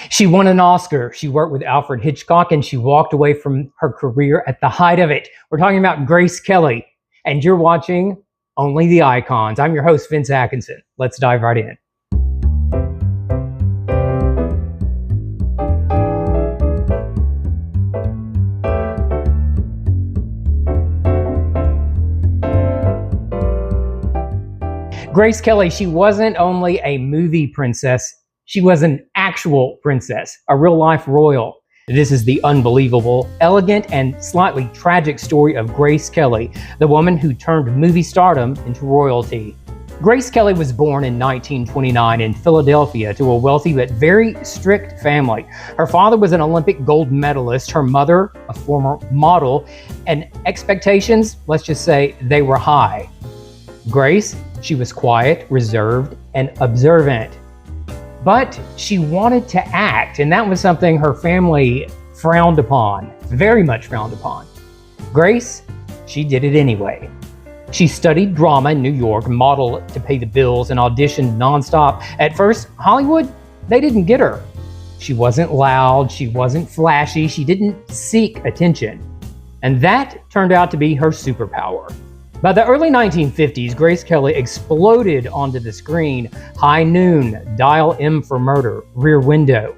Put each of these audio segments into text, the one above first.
She won an Oscar. She worked with Alfred Hitchcock, and she walked away from her career at the height of it. We're talking about Grace Kelly, and you're watching Only the Icons. I'm your host, Vince Atkinson. Let's dive right in. Grace Kelly, she wasn't only a movie princess, she was an actual princess, a real-life royal. This is the unbelievable, elegant, and slightly tragic story of Grace Kelly, the woman who turned movie stardom into royalty. Grace Kelly was born in 1929 in Philadelphia to a wealthy but very strict family. Her father was an Olympic gold medalist, her mother a former model, and expectations, let's just say, they were high. Grace, she was quiet, reserved, and observant. But she wanted to act, and that was something her family frowned upon, very much frowned upon. Grace, she did it anyway. She studied drama in New York, modeled to pay the bills, and auditioned nonstop. At first, Hollywood, they didn't get her. She wasn't loud, she wasn't flashy, she didn't seek attention. And that turned out to be her superpower. By the early 1950s, Grace Kelly exploded onto the screen. High Noon, Dial M for Murder, Rear Window.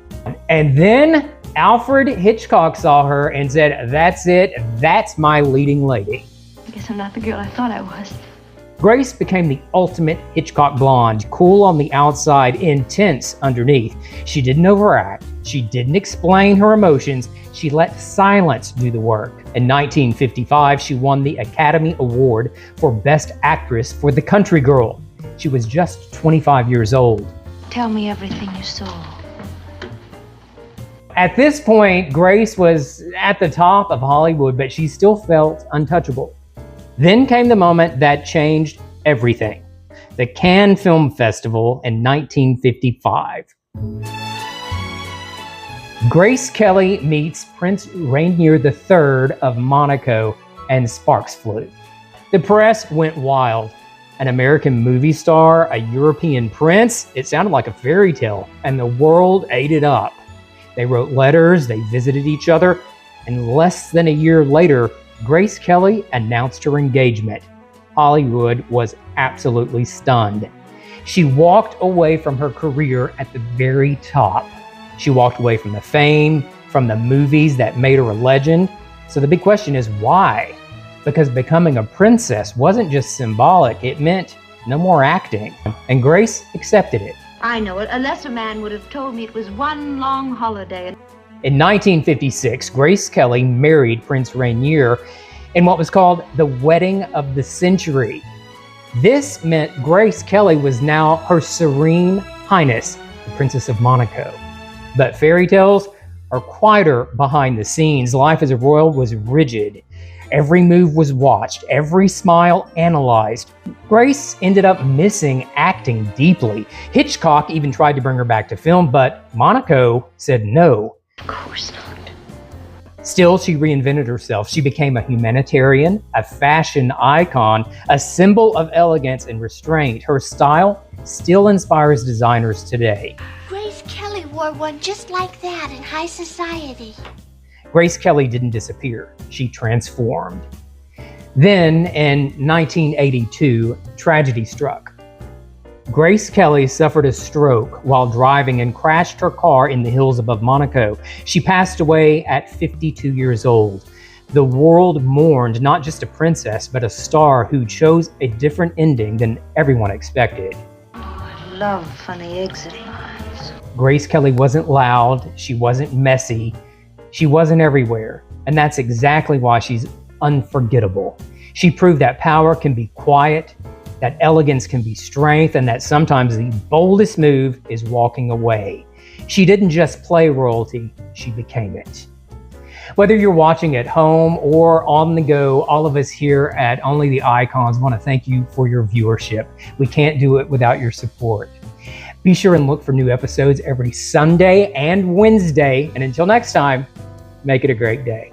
And then Alfred Hitchcock saw her and said, "That's it, that's my leading lady." I guess I'm not the girl I thought I was. Grace became the ultimate Hitchcock blonde, cool on the outside, intense underneath. She didn't overact. She didn't explain her emotions. She let silence do the work. In 1955, she won the Academy Award for Best Actress for The Country Girl. She was just 25 years old. Tell me everything you saw. At this point, Grace was at the top of Hollywood, but she still felt untouchable. Then came the moment that changed everything. The Cannes Film Festival in 1955. Grace Kelly meets Prince Rainier III of Monaco, and sparks flew. The press went wild. An American movie star, a European prince, it sounded like a fairy tale, and the world ate it up. They wrote letters, they visited each other, and less than a year later, Grace Kelly announced her engagement. Hollywood was absolutely stunned. She walked away from her career at the very top. She walked away from the fame, from the movies that made her a legend. So the big question is why? Because becoming a princess wasn't just symbolic, it meant no more acting. And Grace accepted it. I know it. A lesser man would have told me it was one long holiday. In 1956, Grace Kelly married Prince Rainier in what was called the wedding of the century. This meant Grace Kelly was now Her Serene Highness, the Princess of Monaco. But fairy tales are quieter behind the scenes. Life as a royal was rigid. Every move was watched, every smile analyzed. Grace ended up missing acting deeply. Hitchcock even tried to bring her back to film, but Monaco said no. Of course not. Still, she reinvented herself. She became a humanitarian, a fashion icon, a symbol of elegance and restraint. Her style still inspires designers today. Grace Kelly wore one just like that in high society. Grace Kelly didn't disappear. She transformed. Then, in 1982, tragedy struck. Grace Kelly suffered a stroke while driving and crashed her car in the hills above Monaco. She passed away at 52 years old. The world mourned not just a princess, but a star who chose a different ending than everyone expected. Oh, I love funny exit lines. Grace Kelly wasn't loud, she wasn't messy, she wasn't everywhere. And that's exactly why she's unforgettable. She proved that power can be quiet, that elegance can be strength, and that sometimes the boldest move is walking away. She didn't just play royalty, she became it. Whether you're watching at home or on the go, all of us here at Only the Icons want to thank you for your viewership. We can't do it without your support. Be sure and look for new episodes every Sunday and Wednesday. And until next time, make it a great day.